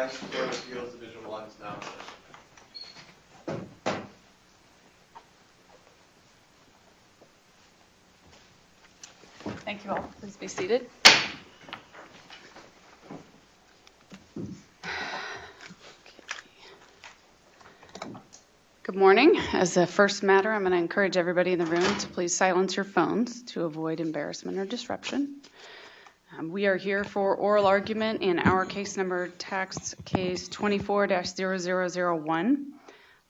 rise. Court of Appeals Division 1 is now in session. Thank you all. Please be seated. Good morning. As a first matter, I'm going to encourage everybody in the room to please silence your phones to avoid embarrassment or disruption. We are here for oral argument in our case number, tax case 24-0001,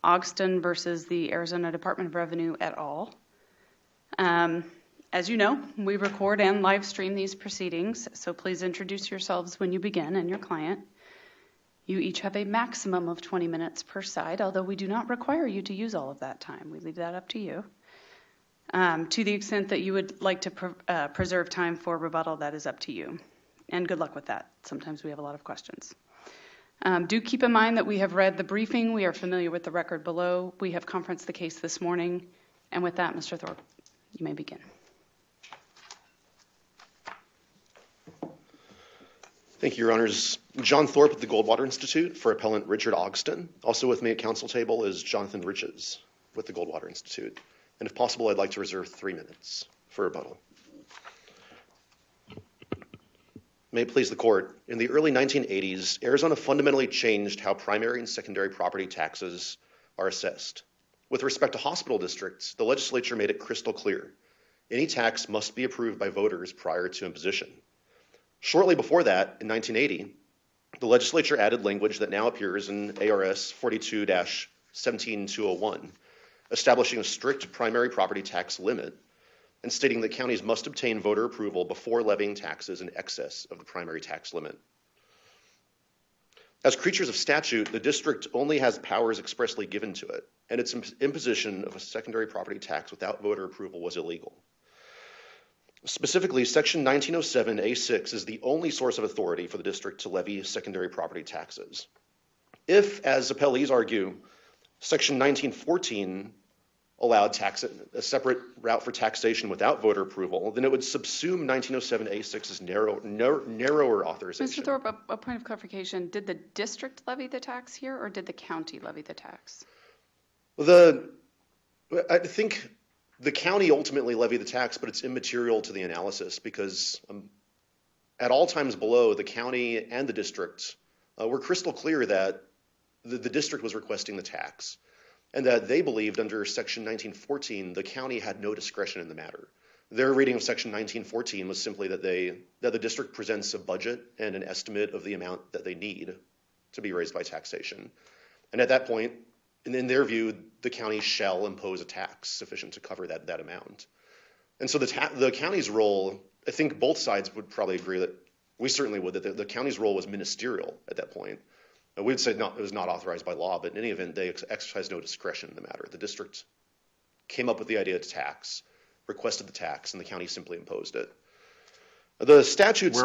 Ogston versus the Arizona Department of Revenue et al. As you know, we record and live stream these proceedings, so please introduce yourselves when you begin and your client. You each have a maximum of 20 minutes per side, although we do not require you to use all of that time. We leave that up to you. To the extent that you would like to preserve time for rebuttal, that is up to you. And good luck with that. Sometimes we have a lot of questions. Do keep in mind that we have read the briefing. We are familiar with the record below. We have conferenced the case this morning. And with that, Mr. Thorpe, you may begin. Thank you, Your Honors. John Thorpe at the Goldwater Institute for Appellant Richard Ogston. Also with me at council table is Jonathan Riches with the Goldwater Institute. And if possible, I'd like to reserve 3 minutes for rebuttal. May it please the court. In the early 1980s, Arizona fundamentally changed how primary and secondary property taxes are assessed. With respect to hospital districts, the legislature made it crystal clear. Any tax must be approved by voters prior to imposition. Shortly before that, in 1980, the legislature added language that now appears in ARS 42-17201, establishing a strict primary property tax limit and stating that counties must obtain voter approval before levying taxes in excess of the primary tax limit. As creatures of statute, the district only has powers expressly given to it, and its imposition of a secondary property tax without voter approval was illegal. Specifically, Section 1907A6 is the only source of authority for the district to levy secondary property taxes. If, as appellees argue, Section 1914 allowed a separate route for taxation without voter approval, then it would subsume 1907A6's narrower authorization. Mr. Thorpe, a point of clarification. Did the district levy the tax here, or did the county levy the tax? I think the county ultimately levied the tax, but it's immaterial to the analysis because at all times below, the county and the district were crystal clear that the district was requesting the tax and that they believed under Section 1914, the county had no discretion in the matter. Their reading of Section 1914 was simply that the district presents a budget and an estimate of the amount that they need to be raised by taxation. And at that point, in their view, the county shall impose a tax sufficient to cover that amount. And so the county's role, I think both sides would probably agree that we certainly would, that the county's role was ministerial at that point. We'd say it was not authorized by law, but in any event, they exercised no discretion in the matter. The district came up with the idea to tax, requested the tax, and the county simply imposed it. The statutes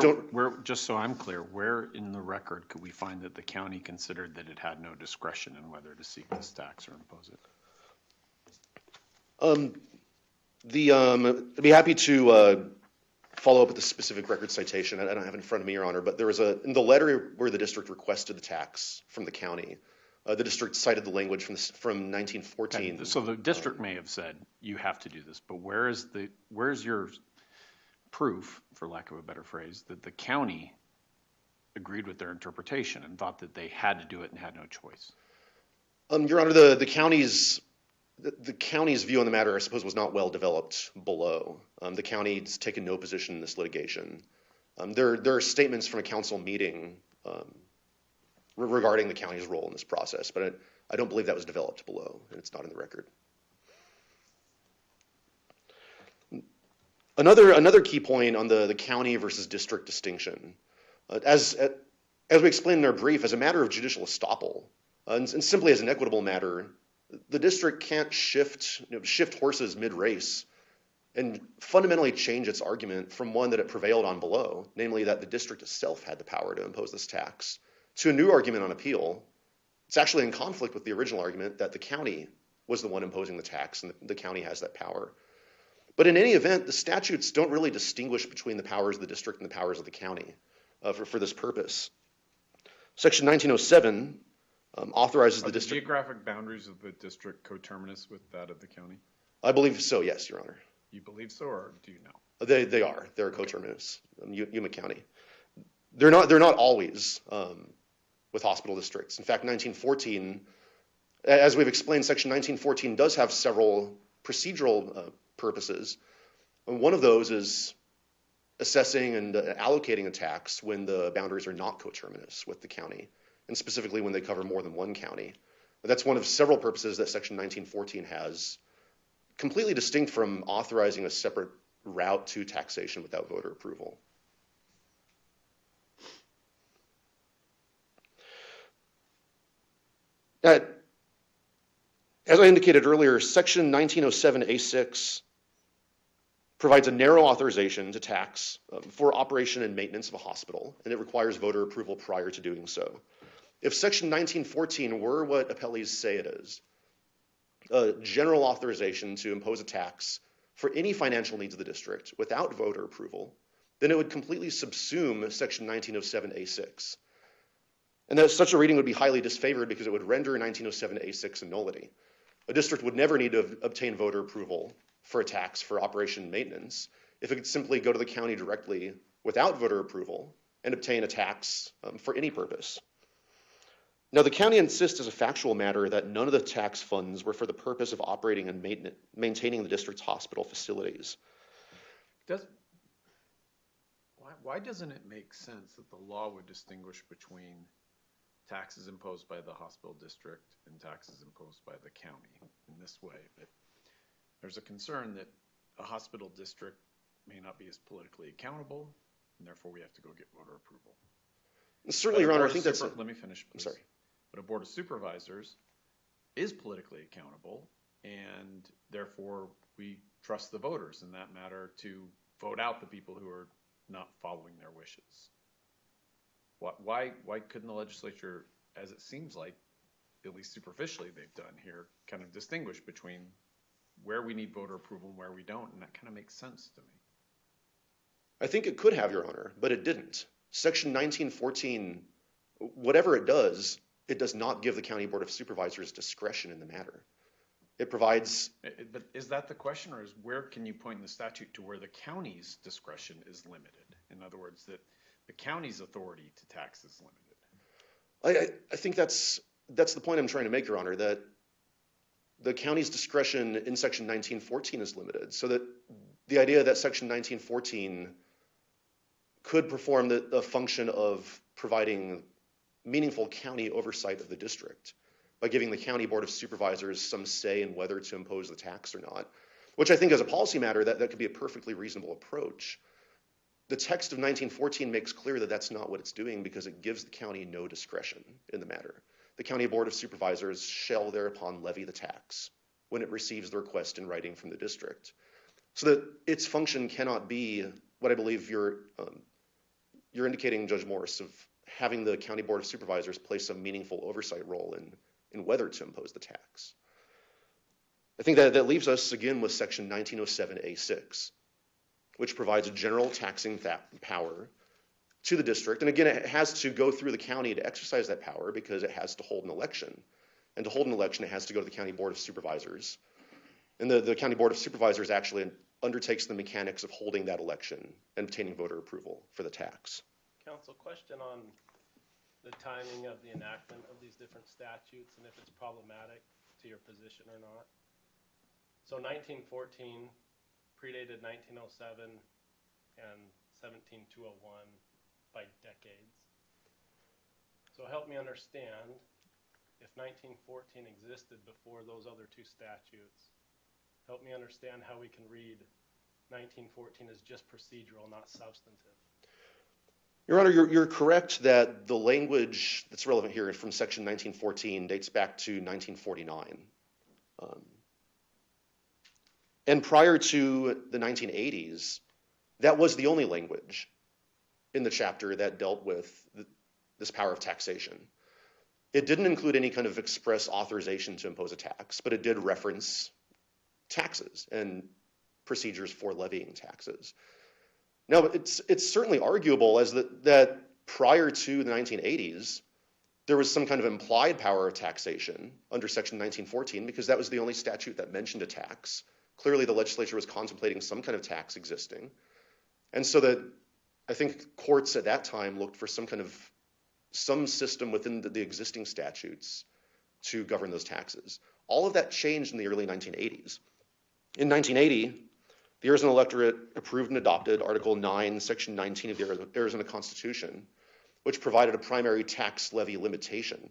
just so I'm clear, where in the record could we find that the county considered that it had no discretion in whether to seek this tax or impose it? I'd be happy to follow up with the specific record citation. I don't have it in front of me, Your Honor, but there was in the letter where the district requested the tax from the county, the district cited the language from 1914. Okay, so the district may have said you have to do this, but where's your proof, for lack of a better phrase, that the county agreed with their interpretation and thought that they had to do it and had no choice? Your Honor, the county's view on the matter, I suppose, was not well developed below. The county's taken no position in this litigation. There are statements from a council meeting regarding the county's role in this process, but I don't believe that was developed below, and it's not in the record. Another key point on the county versus district distinction, as we explained in our brief, as a matter of judicial estoppel, and simply as an equitable matter, the district can't shift horses mid-race and fundamentally change its argument from one that it prevailed on below, namely that the district itself had the power to impose this tax, to a new argument on appeal. It's actually in conflict with the original argument that the county was the one imposing the tax and the county has that power. But in any event, the statutes don't really distinguish between the powers of the district and the powers of the county for this purpose. Section 1907 authorizes Are the the district. geographic boundaries of the district coterminous with that of the county? I believe so, yes, Your Honor. You believe so, or do you know? They are. They're coterminous, Yuma County. They're not always with hospital districts. In fact, 1914, as we've explained, Section 1914 does have several procedural purposes. And one of those is assessing and allocating a tax when the boundaries are not coterminous with the county, and specifically when they cover more than one county. That's one of several purposes that Section 1914 has, completely distinct from authorizing a separate route to taxation without voter approval. As I indicated earlier, Section 1907A6 provides a narrow authorization to tax for operation and maintenance of a hospital, and it requires voter approval prior to doing so. If Section 1914 were what appellees say it is, a general authorization to impose a tax for any financial needs of the district without voter approval, then it would completely subsume Section 1907A6. And that such a reading would be highly disfavored because it would render 1907A6 a nullity. A district would never need to obtain voter approval for a tax for operation and maintenance if it could simply go to the county directly without voter approval and obtain a tax for any purpose. Now, the county insists as a factual matter that none of the tax funds were for the purpose of operating and maintaining the district's hospital facilities. Why doesn't it make sense that the law would distinguish between taxes imposed by the hospital district and taxes imposed by the county in this way? But there's a concern that a hospital district may not be as politically accountable, and therefore we have to go get voter approval. Certainly, Your Honor, I think that's... Let me finish, please. I'm sorry. But a board of supervisors is politically accountable, and therefore we trust the voters in that matter to vote out the people who are not following their wishes. Why couldn't the legislature, as it seems like, at least superficially they've done here, kind of distinguish between where we need voter approval and where we don't? And that kind of makes sense to me. I think it could have, Your Honor, but it didn't. Section 1914, whatever it does not give the county board of supervisors discretion in the matter. It provides... But is that the question, or is where can you point in the statute to where the county's discretion is limited? In other words, that the county's authority to tax is limited. I think that's the point I'm trying to make, Your Honor, that the county's discretion in Section 1914 is limited, so that the idea that Section 1914 could perform the function of providing meaningful county oversight of the district by giving the county board of supervisors some say in whether to impose the tax or not, which I think as a policy matter, that could be a perfectly reasonable approach. The text of 1914 makes clear that that's not what it's doing because it gives the county no discretion in the matter. The county board of supervisors shall thereupon levy the tax when it receives the request in writing from the district. So that its function cannot be what I believe you're indicating, Judge Morris, of having the county board of supervisors play some meaningful oversight role in whether to impose the tax. I think that leaves us again with Section 1907A6, which provides a general taxing power to the district. And again, it has to go through the county to exercise that power because it has to hold an election. And to hold an election, it has to go to the county board of supervisors. And the county board of supervisors actually undertakes the mechanics of holding that election and obtaining voter approval for the tax. Council, question on the timing of the enactment of these different statutes and if it's problematic to your position or not. So 1914 predated 1907 and 17201 by decades. So help me understand, if 1914 existed before those other two statutes, help me understand how we can read 1914 as just procedural, not substantive. Your Honor, you're correct that the language that's relevant here from Section 1914 dates back to 1949. And prior to the 1980s, that was the only language in the chapter that dealt with this power of taxation. It didn't include any kind of express authorization to impose a tax, but it did reference taxes and procedures for levying taxes. Now, it's certainly arguable that prior to the 1980s, there was some kind of implied power of taxation under Section 1914 because that was the only statute that mentioned a tax. Clearly, the legislature was contemplating some kind of tax existing. And so that I think courts at that time looked for some system within the existing statutes to govern those taxes. All of that changed in the early 1980s. In 1980, the Arizona electorate approved and adopted Article 9, Section 19 of the Arizona Constitution, which provided a primary tax levy limitation.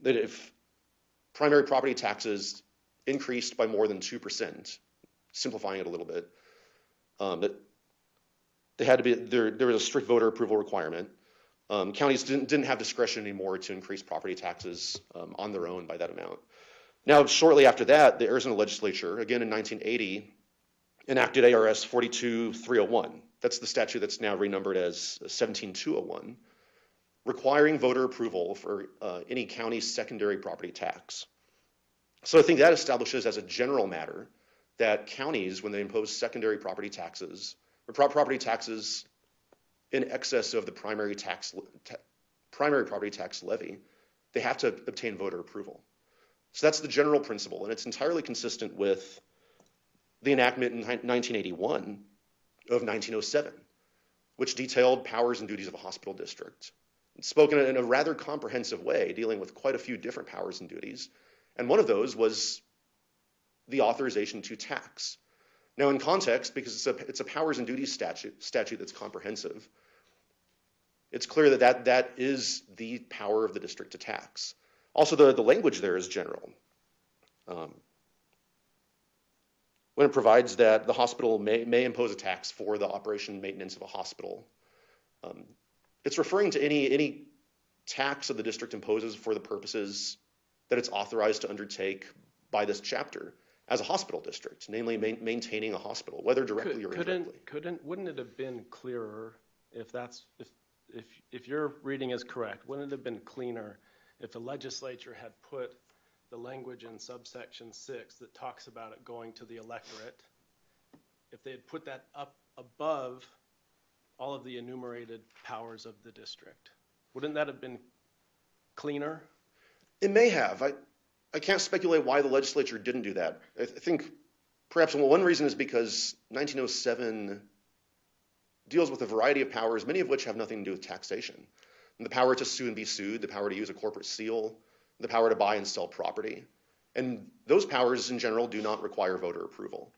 That if primary property taxes increased by more than 2%, simplifying it a little bit, that they had to be, there was a strict voter approval requirement. Counties didn't have discretion anymore to increase property taxes on their own by that amount. Now, shortly after that, the Arizona legislature, again in 1980, enacted ARS 42301. That's the statute that's now renumbered as 17201, requiring voter approval for any county secondary property tax. So I think that establishes as a general matter that counties, when they impose secondary property taxes, or property taxes in excess of the primary property tax levy, they have to obtain voter approval. So that's the general principle, and it's entirely consistent with the enactment in 1981 of 1907, which detailed powers and duties of a hospital district. It's spoken in a rather comprehensive way, dealing with quite a few different powers and duties, and one of those was the authorization to tax. Now, in context, because it's a powers and duties statute that's comprehensive, it's clear that is the power of the district to tax. Also, the language there is general. When it provides that the hospital may impose a tax for the operation and maintenance of a hospital, it's referring to any tax that the district imposes for the purposes that it's authorized to undertake by this chapter as a hospital district, namely maintaining a hospital, whether directly or indirectly. Wouldn't it have been clearer if your reading is correct? Wouldn't it have been cleaner if the legislature had put the language in subsection 6 that talks about it going to the electorate, if they had put that up above all of the enumerated powers of the district? Wouldn't that have been cleaner? It may have. I can't speculate why the legislature didn't do that. I think perhaps one reason is because 1907 deals with a variety of powers, many of which have nothing to do with taxation. And the power to sue and be sued, the power to use a corporate seal, the power to buy and sell property. And those powers in general do not require voter approval.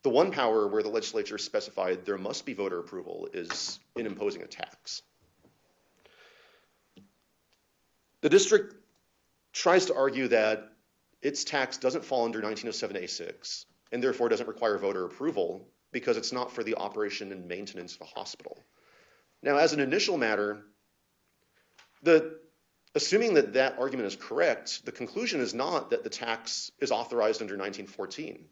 The one power where the legislature specified there must be voter approval is in imposing a tax. The district tries to argue that its tax doesn't fall under 1907A6 and therefore doesn't require voter approval because it's not for the operation and maintenance of a hospital. Now, as an initial matter, assuming that argument is correct, the conclusion is not that the tax is authorized under 1914.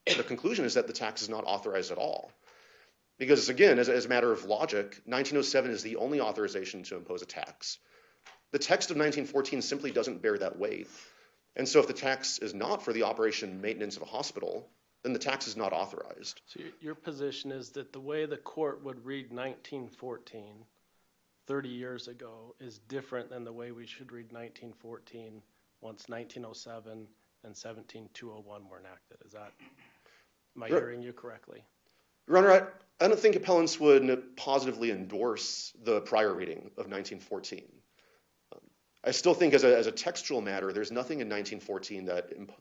The conclusion is that the tax is not authorized at all. Because again, as a matter of logic, 1907 is the only authorization to impose a tax. The text of 1914 simply doesn't bear that weight. And so if the tax is not for the operation and maintenance of a hospital, then the tax is not authorized. So your position is that the way the court would read 1914 30 years ago is different than the way we should read 1914 once 1907 and 17201 were enacted. Am I hearing you correctly? Your Honor, I don't think appellants would positively endorse the prior reading of 1914. I still think as a textual matter, there's nothing in 1914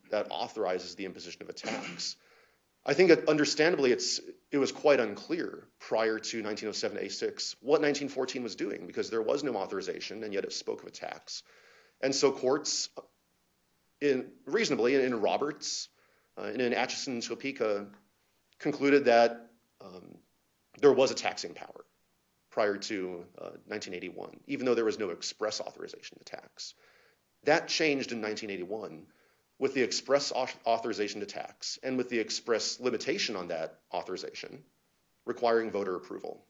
that authorizes the imposition of a tax. I think understandably it was quite unclear prior to 1907A6 what 1914 was doing because there was no authorization and yet it spoke of a tax. And so courts, reasonably in Roberts and in Atchison and Topeka, concluded that there was a taxing power prior to 1981, even though there was no express authorization to tax. That changed in 1981 with the express authorization to tax and with the express limitation on that authorization requiring voter approval.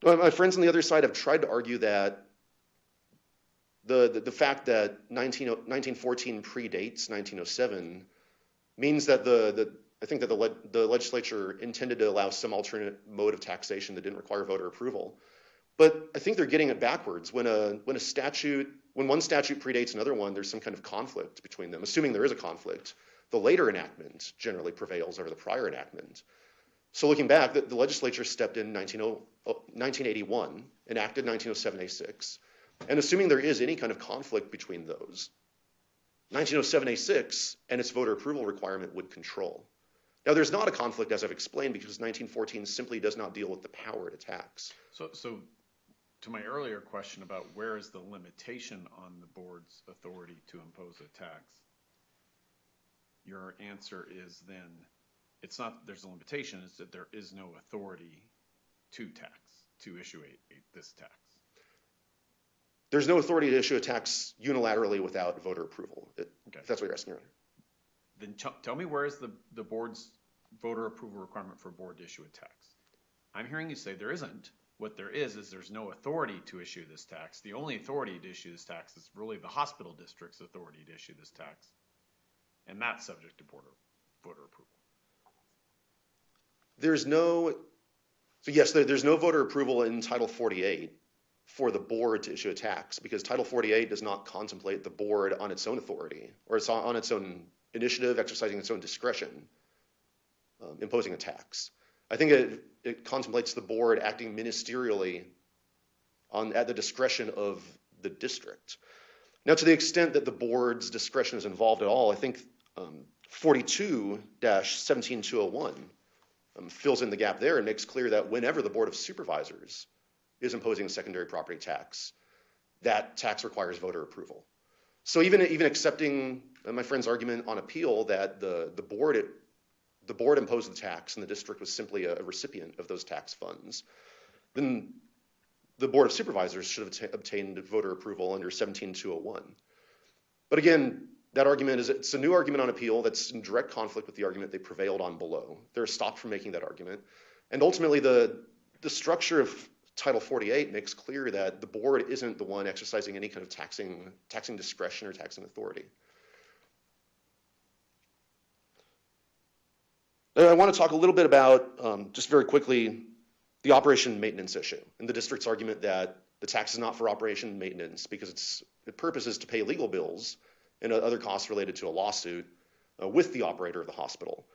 My friends on the other side have tried to argue that the fact that 1914 predates 1907 means that I think that the legislature intended to allow some alternate mode of taxation that didn't require voter approval. But I think they're getting it backwards. When one statute predates another one, there's some kind of conflict between them. Assuming there is a conflict, the later enactment generally prevails over the prior enactment. So looking back, the legislature stepped in 1981, enacted 1907A6, and assuming there is any kind of conflict between those, 1907A6 and its voter approval requirement would control. Now, there's not a conflict, as I've explained, because 1914 simply does not deal with the power to tax. So to my earlier question about where is the limitation on the board's authority to impose a tax, your answer is then it's not there's a limitation, it's that there is no authority to issue this tax. There's no authority to issue a tax unilaterally without voter approval, if that's what you're asking, Your Honor. Then tell me where is the board's voter approval requirement for a board to issue a tax? I'm hearing you say there isn't. What there is there's no authority to issue this tax. The only authority to issue this tax is really the hospital district's authority to issue this tax. And that's subject to voter approval. There's no voter approval in Title 48 for the board to issue a tax, because Title 48 does not contemplate the board on its own authority, or it's on its own initiative, exercising its own discretion, imposing a tax. I think it contemplates the board acting ministerially at the discretion of the district. Now, to the extent that the board's discretion is involved at all, I think 42-17201 fills in the gap there and makes clear that whenever the Board of Supervisors is imposing a secondary property tax, that tax requires voter approval. So even accepting my friend's argument on appeal that the board imposed the tax and the district was simply a recipient of those tax funds, then the Board of Supervisors should have obtained voter approval under 17201. But again, that argument it's a new argument on appeal that's in direct conflict with the argument they prevailed on below. They're stopped from making that argument. And ultimately, the structure of Title 48 makes clear that the board isn't the one exercising any kind of taxing discretion or taxing authority. I want to talk a little bit about, just very quickly, the operation and maintenance issue, and the district's argument that the tax is not for operation and maintenance because the purpose is to pay legal bills and other costs related to a lawsuit with the operator of the hospital.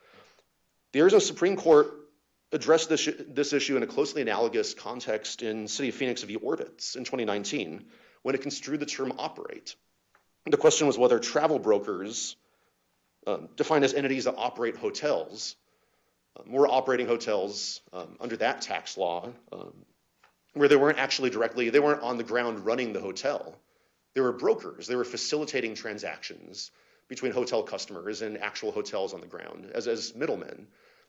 The Arizona Supreme Court addressed this issue in a closely analogous context in City of Phoenix v. Orbitz in 2019 when it construed the term operate. The question was whether travel brokers, defined as entities that operate hotels, were operating hotels under that tax law where they weren't on the ground running the hotel. They were brokers. They were facilitating transactions between hotel customers and actual hotels on the ground as middlemen.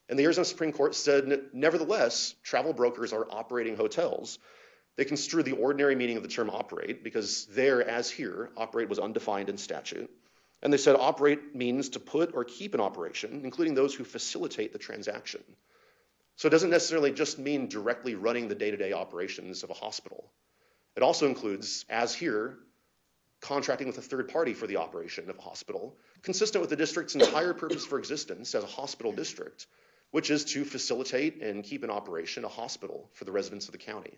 And the Arizona Supreme Court said, nevertheless, travel brokers are operating hotels. They construed the ordinary meaning of the term operate because there, as here, operate was undefined in statute. And they said operate means to put or keep in operation, including those who facilitate the transaction. So it doesn't necessarily just mean directly running the day-to-day operations of a hospital. It also includes, as here, contracting with a third party for the operation of a hospital, consistent with the district's entire purpose for existence as a hospital district, which is to facilitate and keep in operation a hospital for the residents of the county.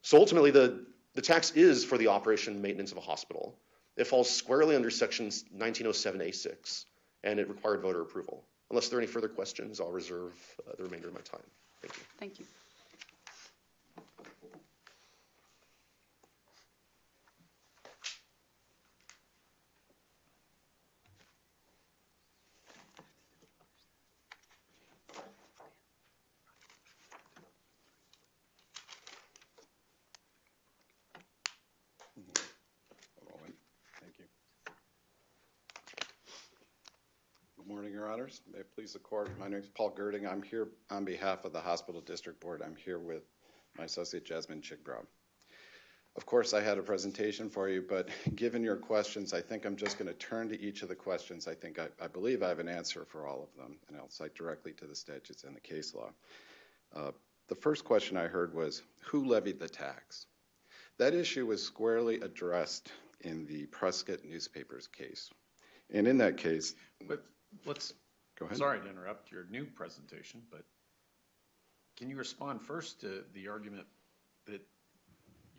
So ultimately, the tax is for the operation and maintenance of a hospital. It falls squarely under Section 1907A6, and it required voter approval. Unless there are any further questions, I'll reserve the remainder of my time. Thank you. Thank you. Good morning, Your Honors. May it please the Court. My name is Paul Girding. I'm here on behalf of the Hospital District Board. I'm here with my associate, Jasmine Chigbrown. Of course, I had a presentation for you, but given your questions, I think I'm just going to turn to each of the questions. I believe I have an answer for all of them, and I'll cite directly to the statutes and the case law. The first question I heard was, who levied the tax? That issue was squarely addressed in the Prescott newspaper's case. And in that case... But let's... Go ahead. Sorry to interrupt your new presentation, but can you respond first to the argument that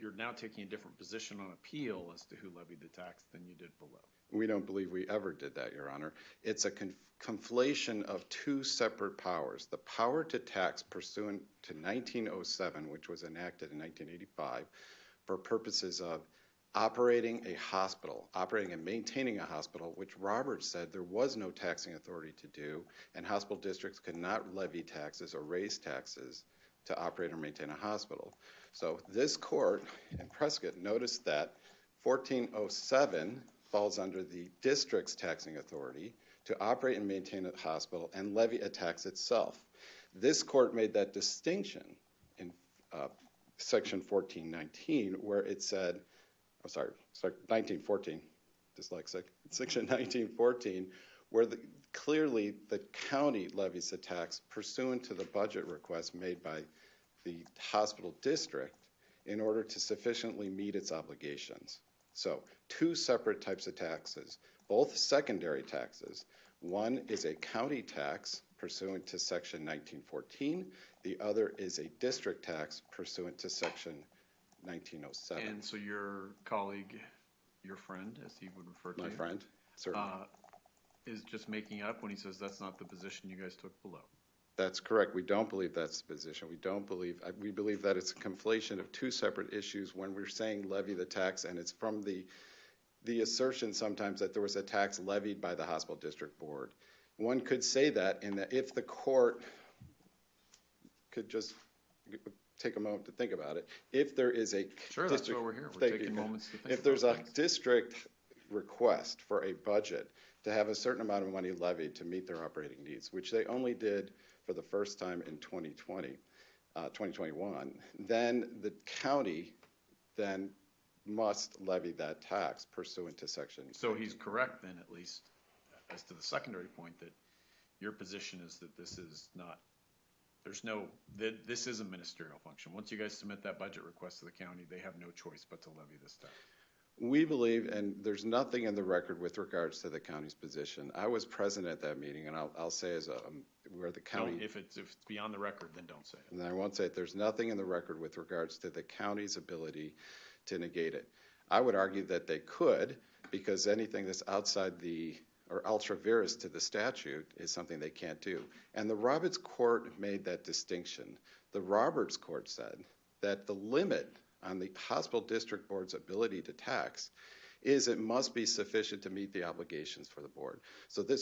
you're now taking a different position on appeal as to who levied the tax than you did below. We don't believe we ever did that, Your Honor. It's a conflation of two separate powers. The power to tax pursuant to 1907, which was enacted in 1985, for purposes of operating a hospital, operating and maintaining a hospital, which Roberts said there was no taxing authority to do, and hospital districts could not levy taxes or raise taxes to operate or maintain a hospital. So this court in Prescott noticed that 1407 falls under the district's taxing authority to operate and maintain a hospital and levy a tax itself. This court made that distinction in section 1419 where it said, 1914, dyslexic, section 1914, where clearly the county levies a tax pursuant to the budget request made by the hospital district in order to sufficiently meet its obligations. So two separate types of taxes, both secondary taxes. One is a county tax pursuant to section 1914. The other is a district tax pursuant to section 1907. And so your colleague, your friend, as he would refer to My you, friend, certainly. is just making up when he says that's not the position you guys took below. That's correct. We don't believe that's the position. We believe that it's a conflation of two separate issues when we're saying levy the tax, and it's from the assertion sometimes that there was a tax levied by the hospital district board. One could say that in that if the court could just take a moment to think about it, if there is a Sure, that's why we're here. We're taking moments to think if there's about a things. district request for a budget to have a certain amount of money levied to meet their operating needs, which they only did for the first time in 2021, then the county then must levy that tax pursuant to section. So he's correct then, at least, as to the secondary point, that your position is that this is not, this is a ministerial function. Once you guys submit that budget request to the county, they have no choice but to levy this tax. We believe, and there's nothing in the record with regards to the county's position. I was present at that meeting, and I'll say as where the county. If it's beyond the record, then don't say it. And I won't say it. There's nothing in the record with regards to the county's ability to negate it. I would argue that they could, because anything that's outside or ultra vires to the statute is something they can't do. And the Roberts Court made that distinction. The Roberts Court said that the limit on the hospital district board's ability to tax is it must be sufficient to meet the obligations for the board. So the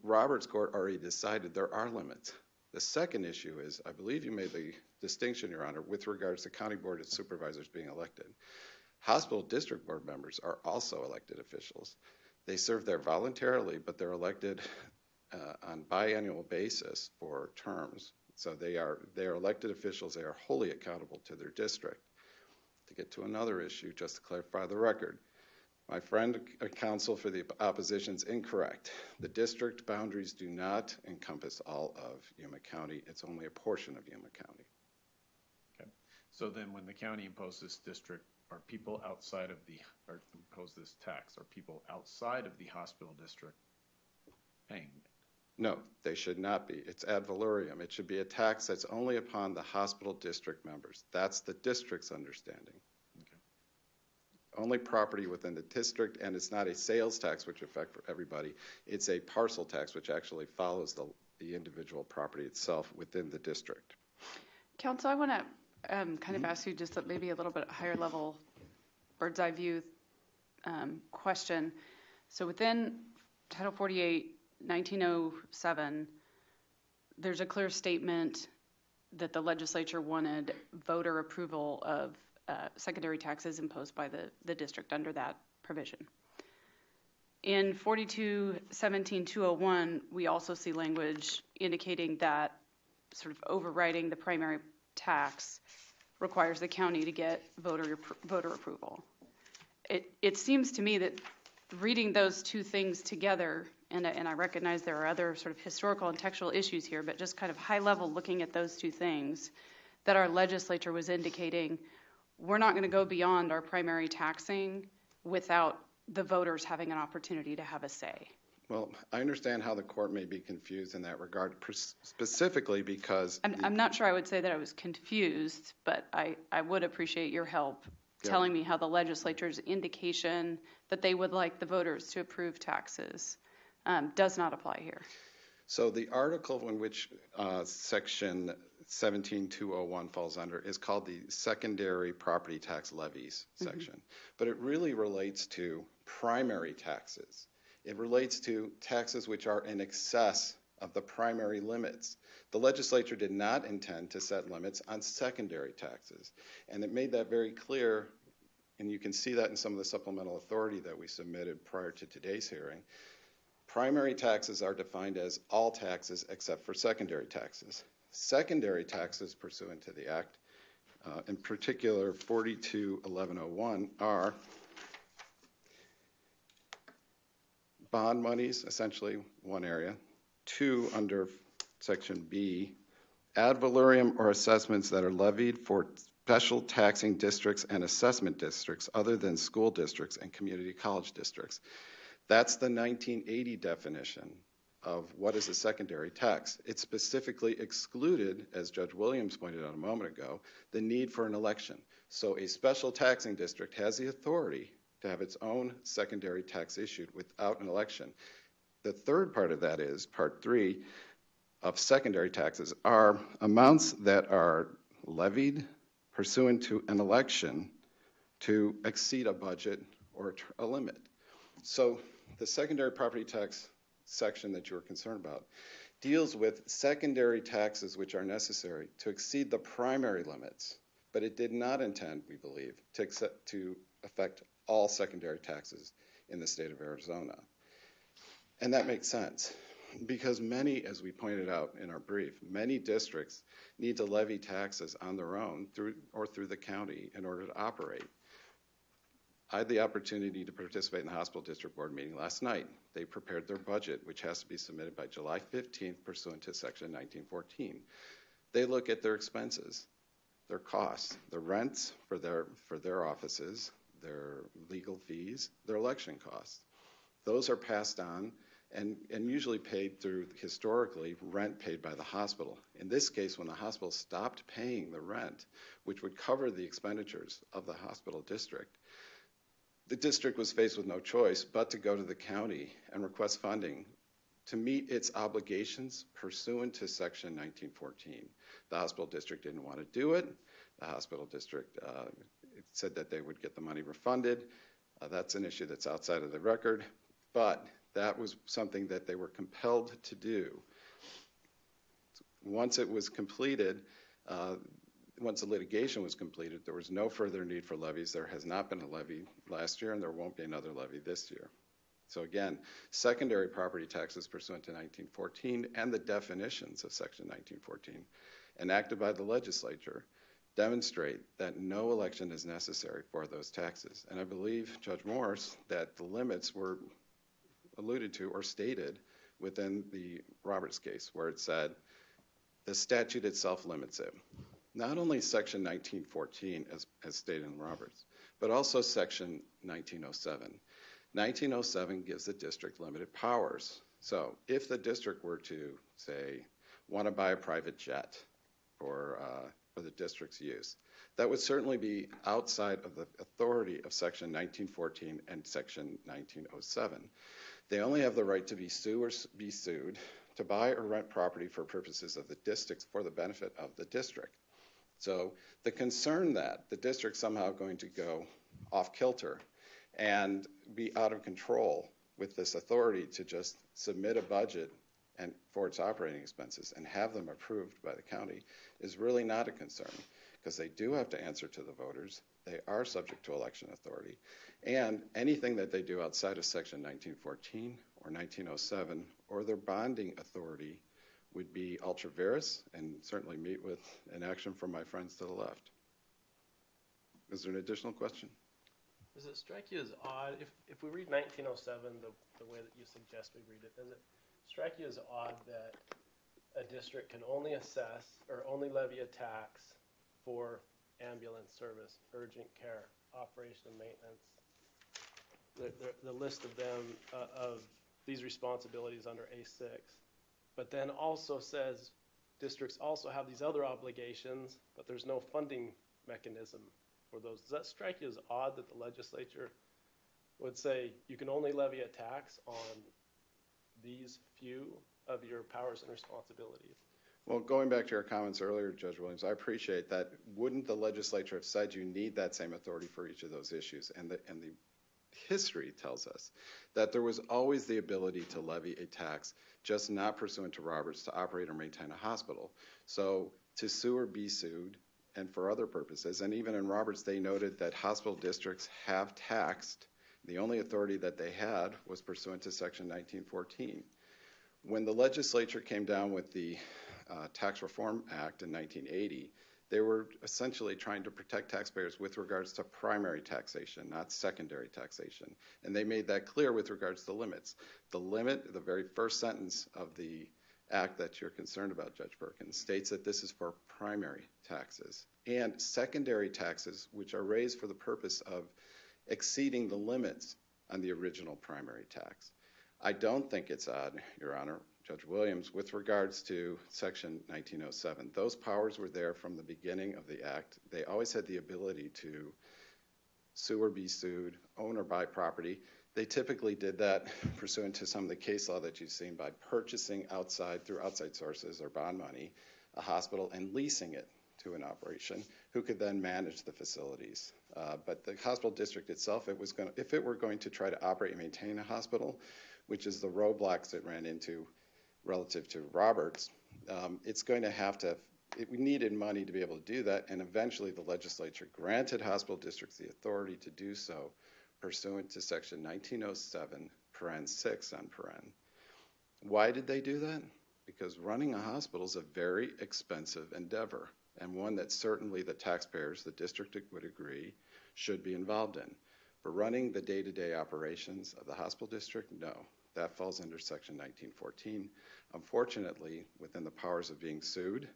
Roberts Court already decided there are limits. The second issue is, I believe you made the distinction, Your Honor, with regards to county board of supervisors being elected. Hospital district board members are also elected officials. They serve there voluntarily, but they're elected on biannual basis for terms. So they are elected officials. They are wholly accountable to their district. To get to another issue, just to clarify the record, my friend counsel for the opposition is incorrect. The district boundaries do not encompass all of Yuma County. It's only a portion of Yuma County. Okay. So then when the county imposes this district, are people outside of or impose this tax, are people outside of the hospital district paying it? No, they should not be. It's ad valorem. It should be a tax that's only upon the hospital district members. That's the district's understanding. Okay. Only property within the district, and it's not a sales tax which affects everybody. It's a parcel tax which actually follows the individual property itself within the district. Council, I want to kind of ask you just maybe a little bit higher level bird's eye view question. So within Title 48, 1907, there's a clear statement that the legislature wanted voter approval of secondary taxes imposed by the district under that provision. In 42-17-201, we also see language indicating that sort of overriding the primary tax requires the county to get voter approval. It seems to me that reading those two things together, and I recognize there are other sort of historical and textual issues here, but just kind of high level looking at those two things, that our legislature was indicating we're not going to go beyond our primary taxing without the voters having an opportunity to have a say. Well, I understand how the court may be confused in that regard, specifically because... I'm not sure I would say that I was confused, but I would appreciate your help telling me how the legislature's indication that they would like the voters to approve taxes does not apply here. So the article in which section 17201 falls under is called the secondary property tax levies section, but it really relates to primary taxes. It relates to taxes which are in excess of the primary limits. The legislature did not intend to set limits on secondary taxes, and it made that very clear, and you can see that in some of the supplemental authority that we submitted prior to today's hearing. Primary taxes are defined as all taxes except for secondary taxes. Secondary taxes pursuant to the Act, in particular 421101, are bond monies, essentially one area. 2, under section B, ad valorem or assessments that are levied for special taxing districts and assessment districts other than school districts and community college districts. That's the 1980 definition of what is a secondary tax. It specifically excluded, as Judge Williams pointed out a moment ago, the need for an election. So a special taxing district has the authority to have its own secondary tax issued without an election. The third part of that is, part 3 of secondary taxes, are amounts that are levied pursuant to an election to exceed a budget or a limit. So the secondary property tax section that you were concerned about deals with secondary taxes which are necessary to exceed the primary limits, but it did not intend, we believe, to affect all secondary taxes in the state of Arizona. And that makes sense because many, as we pointed out in our brief, many districts need to levy taxes on their own through the county in order to operate. I had the opportunity to participate in the hospital district board meeting last night. They prepared their budget, which has to be submitted by July 15th pursuant to section 1914. They look at their expenses, their costs, the rents for their offices, their legal fees, their election costs. Those are passed on and usually paid through, historically, rent paid by the hospital. In this case, when the hospital stopped paying the rent, which would cover the expenditures of the hospital district, the district was faced with no choice but to go to the county and request funding to meet its obligations pursuant to section 1914. The hospital district didn't want to do it. The hospital district said that they would get the money refunded. That's an issue that's outside of the record, but that was something that they were compelled to do. Once it was completed, once the litigation was completed, there was no further need for levies. There has not been a levy last year, and there won't be another levy this year. So again, secondary property taxes pursuant to 1914 and the definitions of section 1914 enacted by the legislature demonstrate that no election is necessary for those taxes. And I believe, Judge Morse, that the limits were alluded to or stated within the Roberts case, where it said the statute itself limits it. Not only section 1914 as stated in Roberts, but also section 1907. 1907 gives the district limited powers. So if the district were to, say, want to buy a private jet for the district's use, that would certainly be outside of the authority of section 1914 and section 1907. They only have the right to be sued or be sued to buy or rent property for purposes of the districts for the benefit of the district. So the concern that the district's somehow going to go off kilter and be out of control with this authority to just submit a budget and for its operating expenses and have them approved by the county is really not a concern, because they do have to answer to the voters. They are subject to election authority. And anything that they do outside of section 1914 or 1907 or their bonding authority would be ultra vires and certainly meet with an action from my friends to the left. Is there an additional question? Does it strike you as odd, if we read 1907 the way that you suggest we read it, does it strike you as odd that a district can only assess or only levy a tax for ambulance service, urgent care, operation and maintenance? The list of them, of these responsibilities under A6, but then also says districts also have these other obligations, but there's no funding mechanism for those. Does that strike you as odd that the legislature would say you can only levy a tax on these few of your powers and responsibilities? Well, going back to your comments earlier, Judge Williams, I appreciate that. Wouldn't the legislature have said you need that same authority for each of those issues? And the history tells us that there was always the ability to levy a tax, just not pursuant to Roberts, to operate or maintain a hospital. So to sue or be sued, and for other purposes, and even in Roberts, they noted that hospital districts have taxed. The only authority that they had was pursuant to Section 1914. When the legislature came down with the Tax Reform Act in 1980, they were essentially trying to protect taxpayers with regards to primary taxation, not secondary taxation. And they made that clear with regards to limits. The limit, the very first sentence of the act that you're concerned about, Judge Perkins, states that this is for primary taxes. And secondary taxes, which are raised for the purpose of exceeding the limits on the original primary tax. I don't think it's odd, Your Honor, Judge Williams, with regards to Section 1907. Those powers were there from the beginning of the act. They always had the ability to sue or be sued, own or buy property. They typically did that pursuant to some of the case law that you've seen by purchasing through outside sources or bond money, a hospital and leasing it to an operation who could then manage the facilities. But the hospital district itself, if it were going to try to operate and maintain a hospital, which is the roadblocks it ran into relative to Roberts, it's going to have to, we needed money to be able to do that, and eventually the legislature granted hospital districts the authority to do so pursuant to Section 1907, paren 6 on paren. Why did they do that? Because running a hospital is a very expensive endeavor, and one that certainly the taxpayers, the district would agree, should be involved in. For running the day-to-day operations of the hospital district, no. That falls under Section 1914. Unfortunately, within the powers of being sued,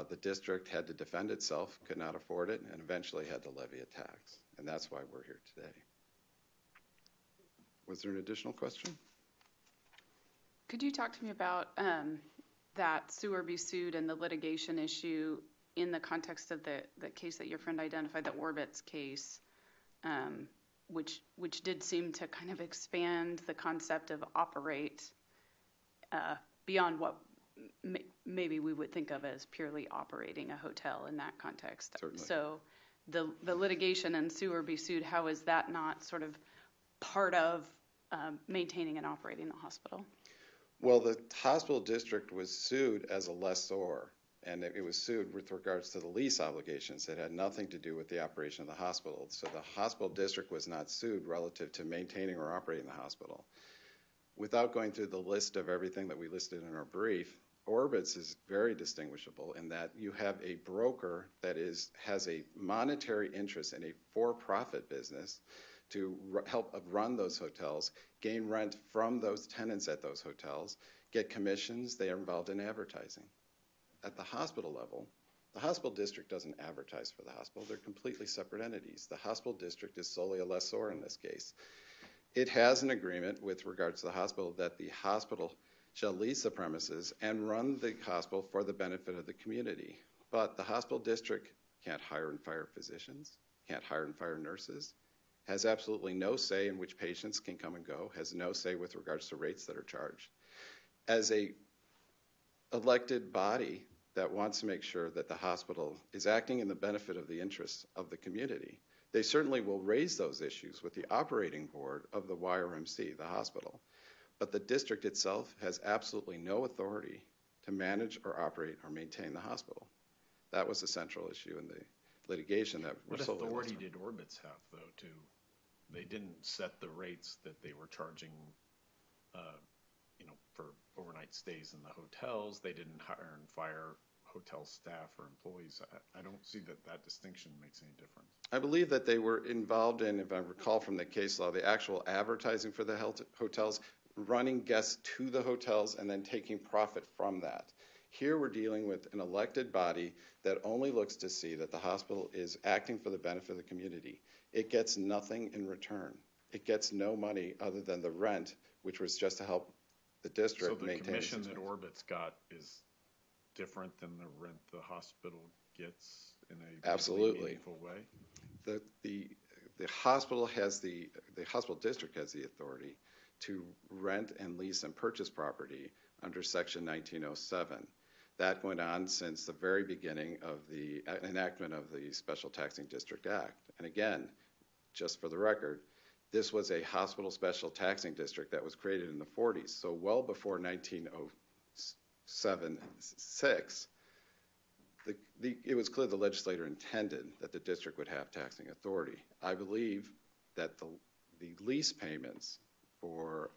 the district had to defend itself, could not afford it, and eventually had to levy a tax. And that's why we're here today. Was there an additional question? Could you talk to me about that sue or be sued and the litigation issue in the context of the case that your friend identified, the Orbitz case, which did seem to kind of expand the concept of operate beyond what maybe we would think of as purely operating a hotel in that context. Certainly. So the litigation and sue or be sued, how is that not sort of part of maintaining and operating the hospital? Well, the hospital district was sued as a lessor, and it was sued with regards to the lease obligations. It had nothing to do with the operation of the hospital. So the hospital district was not sued relative to maintaining or operating the hospital. Without going through the list of everything that we listed in our brief, Orbitz is very distinguishable in that you have a broker that has a monetary interest in a for-profit business to help run those hotels, gain rent from those tenants at those hotels, get commissions. They are involved in advertising. At the hospital level, the hospital district doesn't advertise for the hospital. They're completely separate entities. The hospital district is solely a lessor in this case. It has an agreement with regards to the hospital that the hospital shall lease the premises and run the hospital for the benefit of the community. But the hospital district can't hire and fire physicians, can't hire and fire nurses, has absolutely no say in which patients can come and go, has no say with regards to rates that are charged. As a elected body that wants to make sure that the hospital is acting in the benefit of the interests of the community, they certainly will raise those issues with the operating board of the YRMC, the hospital. But the district itself has absolutely no authority to manage or operate or maintain the hospital. That was the central issue in the litigation that we're solely What authority lessor. did Orbitz have, though, they didn't set the rates that they were charging, for overnight stays in the hotels. They didn't hire and fire hotel staff or employees. I don't see that distinction makes any difference. I believe that they were involved in, if I recall from the case law, the actual advertising for the hotels, running guests to the hotels and then taking profit from that. Here we're dealing with an elected body that only looks to see that the hospital is acting for the benefit of the community. It gets nothing in return. It gets no money other than the rent, which was just to help the district maintain. So the commission that Orbitz got is different than the rent the hospital gets in a absolutely meaningful way? the hospital district has the authority to rent and lease and purchase property under Section 1907. That went on since the very beginning of the enactment of the Special Taxing District Act. And again, just for the record, this was a hospital special taxing district that was created in the 40s. So well before 1907-6, it was clear the legislator intended that the district would have taxing authority. I believe that the lease payments for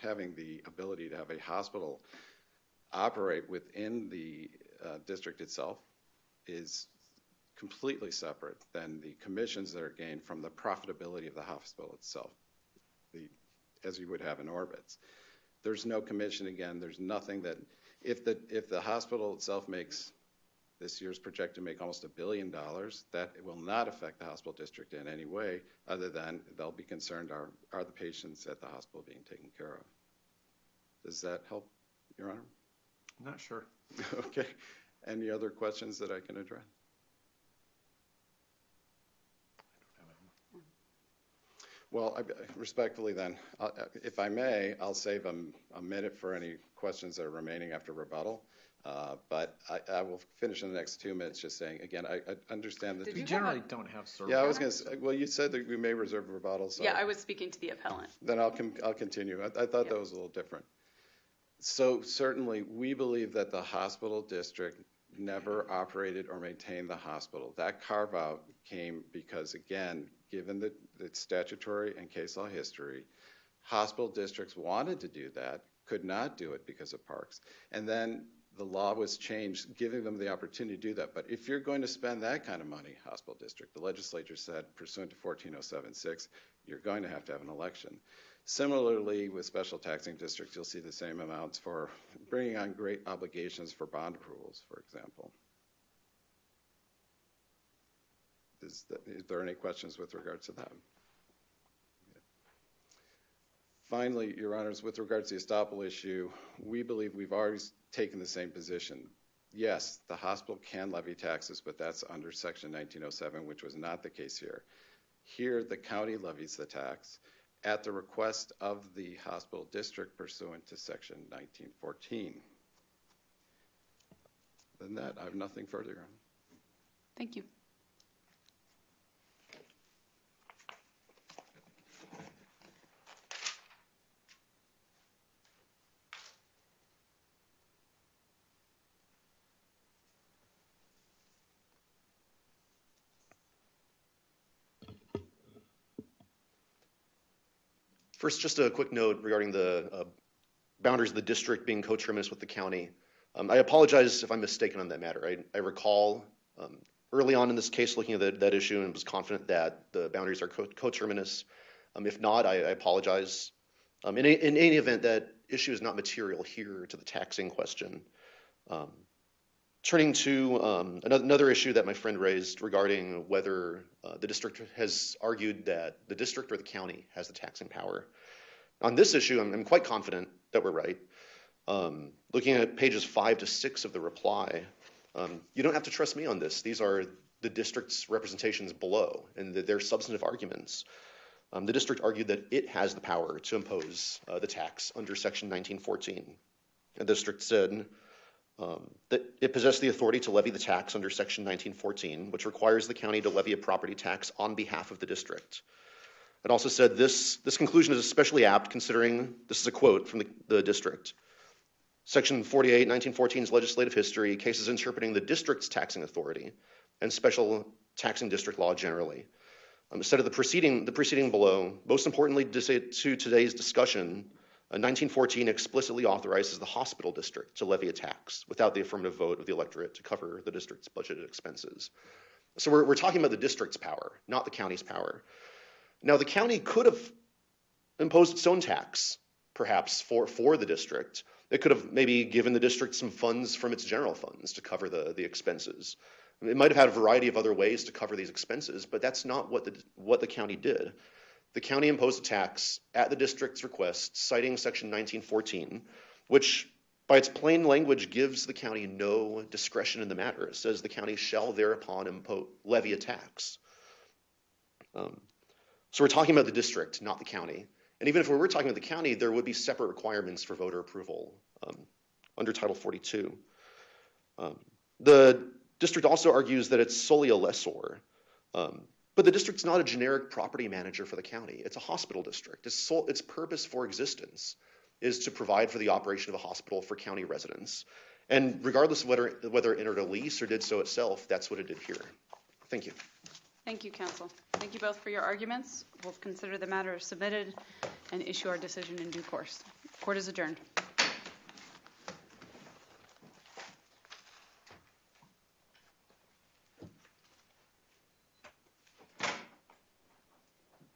having the ability to have a hospital operate within the district itself is completely separate than the commissions that are gained from the profitability of the hospital itself, as you would have in orbits. There's no commission. Again, there's nothing that, if the hospital itself makes, this year's projected to make almost $1 billion, that it will not affect the hospital district in any way, other than they'll be concerned are the patients at the hospital being taken care of. Does that help, Your Honor? I'm not sure. Okay. Any other questions that I can address? Well, respectfully then, if I may, I'll save a minute for any questions that are remaining after rebuttal. But I will finish in the next 2 minutes just saying, again, I understand that. We generally don't have service. Yeah, I was going to say, well, you said that we may reserve rebuttal. So Yeah, I was speaking to the appellant. then I'll continue. I thought that was a little different. So certainly, we believe that the hospital district never operated or maintained the hospital. That carve-out came because, again, given the statutory and case law history, hospital districts wanted to do that, could not do it because of parks. And then the law was changed, giving them the opportunity to do that. But if you're going to spend that kind of money, hospital district, the legislature said, pursuant to 14076, you're going to have an election. Similarly, with special taxing districts, you'll see the same amounts for bringing on great obligations for bond approvals, for example. Is there any questions with regards to that? Finally, Your Honors, with regards to the estoppel issue, we believe we've always taken the same position. Yes, the hospital can levy taxes, but that's under Section 1907, which was not the case here. Here, the county levies the tax at the request of the hospital district pursuant to Section 1914. Than that, I have nothing further, Your Honor. Thank you. First, just a quick note regarding the boundaries of the district being coterminous with the county. I apologize if I'm mistaken on that matter. I recall early on in this case looking at that issue and was confident that the boundaries are coterminous. If not, I apologize. In any event, that issue is not material here to the taxing question. Turning to another issue that my friend raised regarding whether the district has argued that the district or the county has the taxing power. On this issue, I'm quite confident that we're right. Looking at pages 5 to 6 of the reply, you don't have to trust me on this. These are the district's representations below and their substantive arguments. The district argued that it has the power to impose the tax under Section 1914. The district said that it possessed the authority to levy the tax under Section 1914, which requires the county to levy a property tax on behalf of the district. It also said this conclusion is especially apt considering, this is a quote from the district, Section 48, 1914's legislative history, cases interpreting the district's taxing authority and special taxing district law generally. Instead of the preceding below, most importantly to today's discussion, 1914 explicitly authorizes the hospital district to levy a tax without the affirmative vote of the electorate to cover the district's budgeted expenses. So we're talking about the district's power, not the county's power. Now, the county could have imposed its own tax, perhaps, for the district. It could have maybe given the district some funds from its general funds to cover the expenses. It might have had a variety of other ways to cover these expenses, but that's not what the county did. The county imposed a tax at the district's request, citing Section 1914, which by its plain language gives the county no discretion in the matter. It says the county shall thereupon levy a tax. So we're talking about the district, not the county. And even if we were talking about the county, there would be separate requirements for voter approval under Title 42. The district also argues that it's solely a lessor. But the district's not a generic property manager for the county. It's a hospital district. Its purpose for existence is to provide for the operation of a hospital for county residents. And regardless of whether it entered a lease or did so itself, that's what it did here. Thank you. Thank you, counsel. Thank you both for your arguments. We'll consider the matter submitted and issue our decision in due course. Court is adjourned.